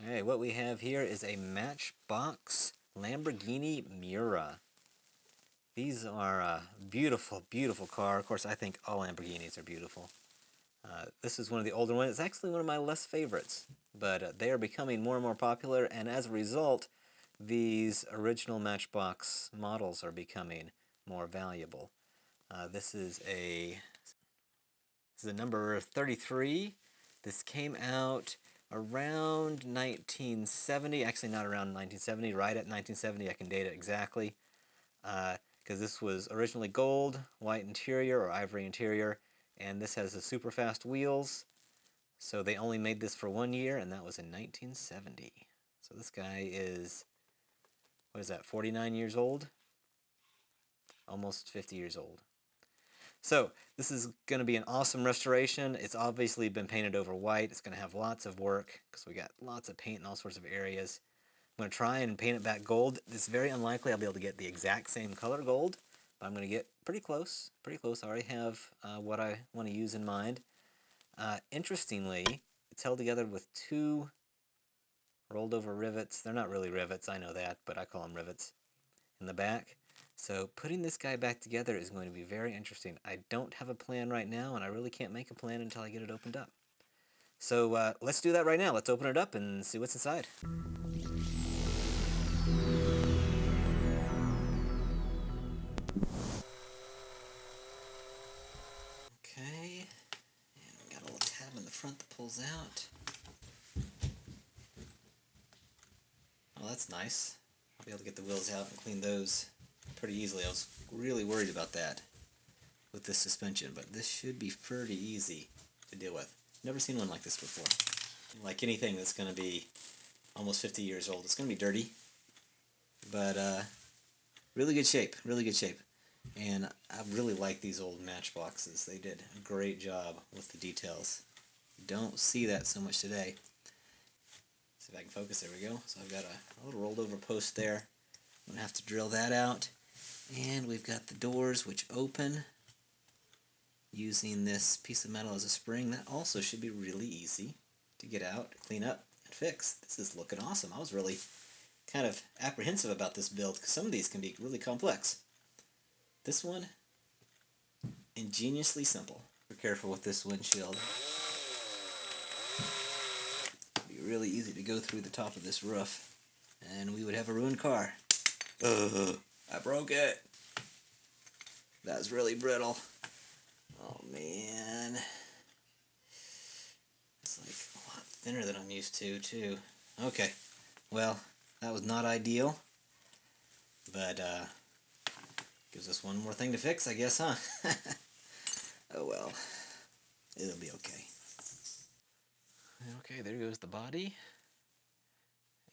Hey, what we have here is a Matchbox Lamborghini Miura. These are a beautiful, beautiful car. Of course, I think all Lamborghinis are beautiful. This is one of the older ones. It's actually one of my less favorites, but they are becoming more and more popular, and as a result, these original Matchbox models are becoming more valuable. This is a number 33. This came out around 1970. Actually, not around 1970, right at 1970. I can date it exactly. Because this was originally gold, white interior, or ivory interior, and this has the super fast wheels. So they only made this for 1 year, and that was in 1970. So this guy is, what is that, 49 years old? Almost 50 years old. So this is going to be an awesome restoration. It's obviously been painted over white. It's going to have lots of work because we got lots of paint in all sorts of areas. I'm going to try and paint it back gold. It's very unlikely I'll be able to get the exact same color gold, but I'm going to get pretty close. Pretty close. I already have what I want to use in mind. Interestingly, it's held together with two rolled over rivets. They're not really rivets, I know that, but I call them rivets in the back. So putting this guy back together is going to be very interesting. I don't have a plan right now, and I really can't make a plan until I get it opened up. So let's do that right now. Let's open it up and see what's inside. Okay, and we got a little tab in the front that pulls out. Oh, that's nice. I'll be able to get the wheels out and clean those pretty easily. I was really worried about that with this suspension, but this should be pretty easy to deal with. Never seen one like this before. Like anything that's going to be almost 50 years old, it's going to be dirty, but really good shape, really good shape. And I really like these old Matchboxes. They did a great job with the details. You don't see that so much today. See if I can focus. There we go. So I've got a little rolled over post there. I'm going to have to drill that out. And we've got the doors which open using this piece of metal as a spring. That also should be really easy to get out, clean up, and fix. This is looking awesome. I was really kind of apprehensive about this build because some of these can be really complex. This one, ingeniously simple. Be careful with this windshield. It'd be really easy to go through the top of this roof, and we would have a ruined car. I broke it. That's really brittle. Oh man. It's like a lot thinner than I'm used to, too. Okay, well, that was not ideal, but gives us one more thing to fix, I guess, huh? Oh well, it'll be okay. Okay, there goes the body.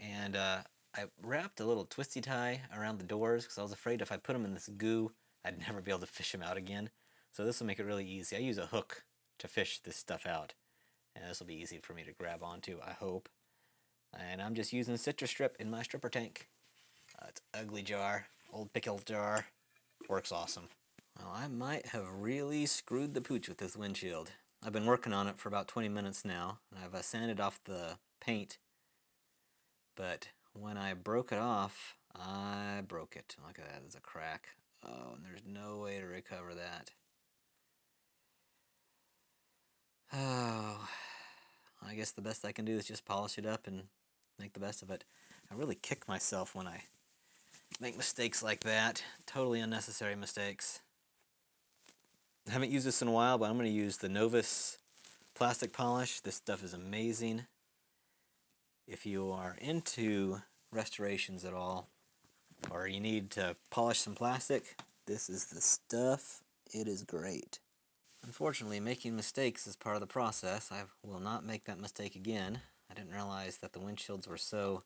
And I wrapped a little twisty tie around the doors because I was afraid if I put them in this goo, I'd never be able to fish them out again. So this will make it really easy. I use a hook to fish this stuff out, and this will be easy for me to grab onto, I hope. And I'm just using citrus strip in my stripper tank. It's an ugly jar, old pickle jar. Works awesome. Well, I might have really screwed the pooch with this windshield. I've been working on it for about 20 minutes now. I've sanded off the paint, but when I broke it off, I broke it. Look at that, there's a crack. Oh, and there's no way to recover that. Oh, I guess the best I can do is just polish it up and make the best of it. I really kick myself when I make mistakes like that. Totally unnecessary mistakes. I haven't used this in a while, but I'm going to use the Novus plastic polish. This stuff is amazing. If you are into restorations at all, or you need to polish some plastic, this is the stuff. It is great. Unfortunately, making mistakes is part of the process. I will not make that mistake again. I didn't realize that the windshields were so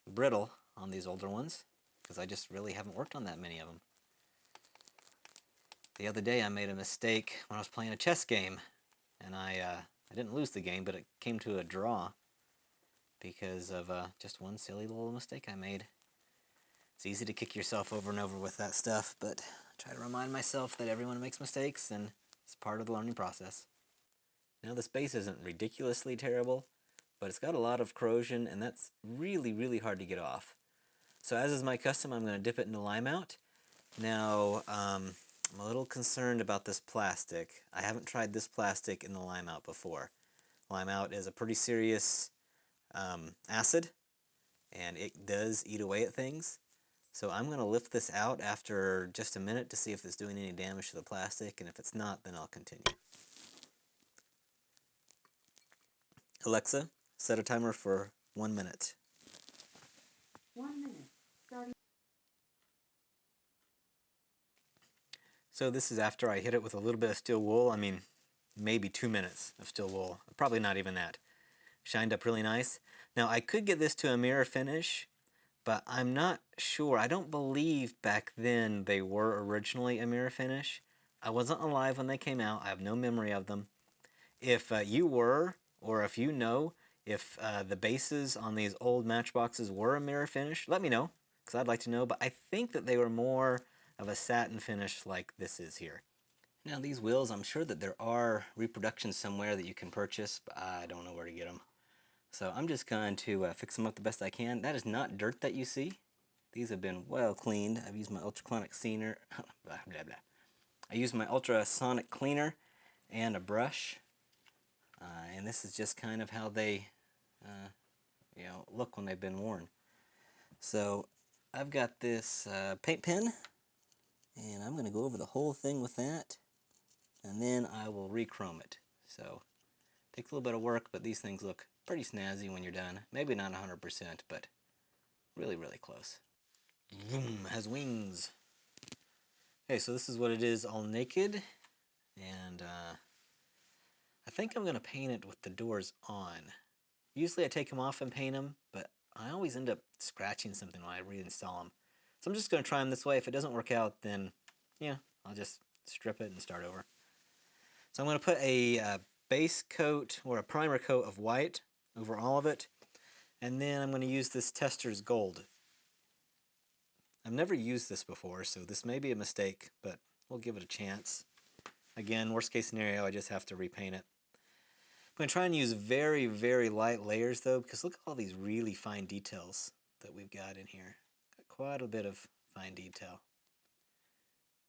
brittle on these older ones, because I just really haven't worked on that many of them. The other day I made a mistake when I was playing a chess game, and I didn't lose the game, but it came to a draw because of just one silly little mistake I made. It's easy to kick yourself over and over with that stuff, but Try to remind myself that everyone makes mistakes and it's part of the learning process. Now this base isn't ridiculously terrible, but it's got a lot of corrosion and that's really, really hard to get off. So as is my custom, I'm going to dip it into lime out. Now, I'm a little concerned about this plastic. I haven't tried this plastic in the lime out before. Lime out is a pretty serious acid, and it does eat away at things. So I'm going to lift this out after just a minute to see if it's doing any damage to the plastic, and if it's not, then I'll continue. Alexa, set a timer for 1 minute. 1 minute. Starting. So this is after I hit it with a little bit of steel wool. I mean, maybe 2 minutes of steel wool. Probably not even that. Shined up really nice. Now I could get this to a mirror finish, but I'm not sure. I don't believe back then they were originally a mirror finish. I wasn't alive when they came out. I have no memory of them. If you were, or if you know, if the bases on these old Matchboxes were a mirror finish, let me know, because I'd like to know. But I think that they were more of a satin finish like this is here. Now these wheels, I'm sure that there are reproductions somewhere that you can purchase, but I don't know where to get them. So I'm just going to fix them up the best I can. That is not dirt that you see. These have been well cleaned. I've used my ultrasonic cleaner. Blah, blah, blah. I used my ultrasonic cleaner and a brush. And this is just kind of how they look when they've been worn. So I've got this paint pen, and I'm going to go over the whole thing with that, and then I will re-chrome it. So it takes a little bit of work, but these things look pretty snazzy when you're done. Maybe not 100%, but really, really close. Vroom, has wings. Okay, so this is what it is all naked, and I think I'm going to paint it with the doors on. Usually I take them off and paint them, but I always end up scratching something when I reinstall them. So I'm just going to try them this way. If it doesn't work out, then yeah, I'll just strip it and start over. So I'm going to put a base coat or a primer coat of white over all of it, and then I'm going to use this Tester's Gold. I've never used this before, so this may be a mistake, but we'll give it a chance. Again, worst case scenario, I just have to repaint it. I'm going to try and use very, very light layers though, because look at all these really fine details that we've got in here. Got quite a bit of fine detail.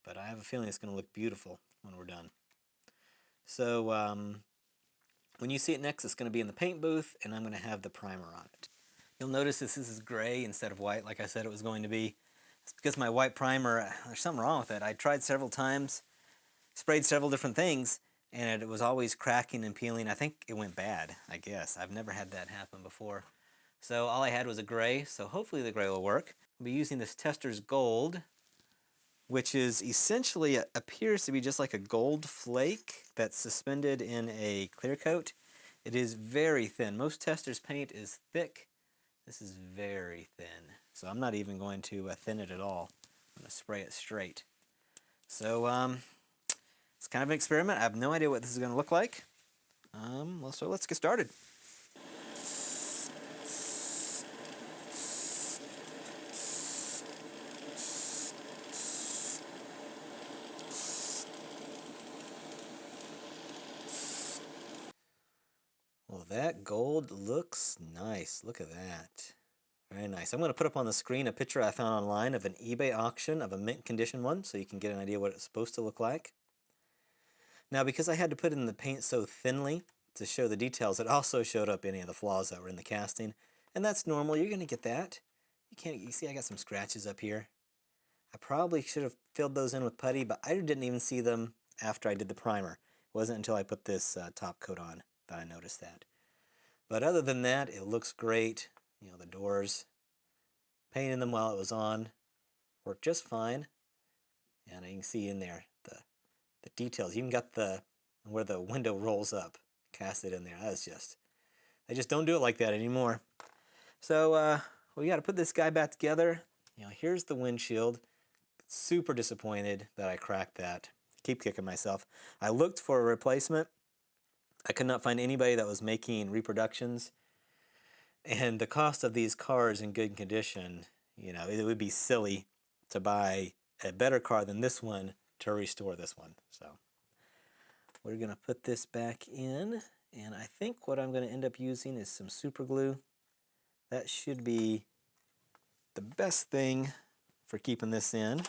But I have a feeling it's going to look beautiful when we're done. So when you see it next, it's going to be in the paint booth, and I'm going to have the primer on it. You'll notice this is gray instead of white, like I said it was going to be. It's because my white primer, there's something wrong with it. I tried several times, sprayed several different things, and it was always cracking and peeling. I think it went bad, I guess. I've never had that happen before. So all I had was a gray, so hopefully the gray will work. I'll be using this Tester's Gold, which is essentially, appears to be just like a gold flake that's suspended in a clear coat. It is very thin. Most Tester's paint is thick. This is very thin. So I'm not even going to thin it at all. I'm going to spray it straight. So it's kind of an experiment. I have no idea what this is going to look like. So let's get started. Well, that gold looks nice. Look at that. Very nice. I'm going to put up on the screen a picture I found online of an eBay auction of a mint condition one, so you can get an idea what it's supposed to look like. Now, because I had to put in the paint so thinly to show the details, it also showed up any of the flaws that were in the casting. And that's normal. You're going to get that. You see I got some scratches up here. I probably should have filled those in with putty, but I didn't even see them after I did the primer. It wasn't until I put this top coat on that I noticed that. But other than that, it looks great. You know, the doors, painting them while it was on, worked just fine. And you can see in there the details. You even got where the window rolls up, cast it in there. That's just, they just don't do it like that anymore. So we got to put this guy back together. You know, here's the windshield. Super disappointed that I cracked that. Keep kicking myself. I looked for a replacement. I could not find anybody that was making reproductions. And the cost of these cars in good condition, you know, it would be silly to buy a better car than this one to restore this one. So we're going to put this back in, and I think what I'm going to end up using is some super glue. That should be the best thing for keeping this in.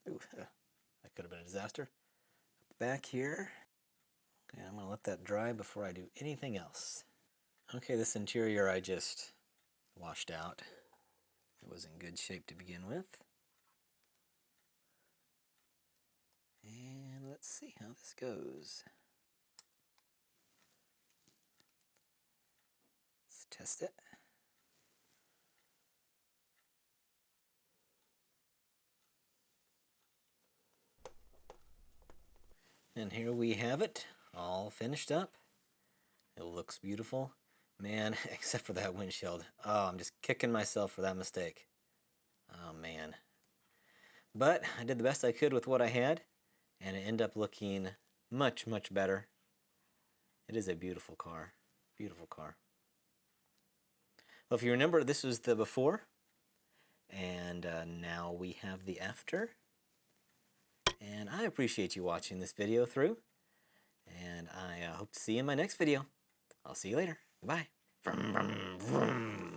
Ooh, that could have been a disaster. Back here. Okay, I'm going to let that dry before I do anything else. Okay, this interior I just washed out. It was in good shape to begin with. And let's see how this goes. Let's test it. And here we have it, all finished up. It looks beautiful. Man, except for that windshield. Oh, I'm just kicking myself for that mistake. Oh, man. But I did the best I could with what I had, and it ended up looking much, much better. It is a beautiful car. Beautiful car. Well, if you remember, this was the before, and now we have the after. And I appreciate you watching this video through, and I hope to see you in my next video. I'll see you later. Bye. Vroom, vroom, vroom.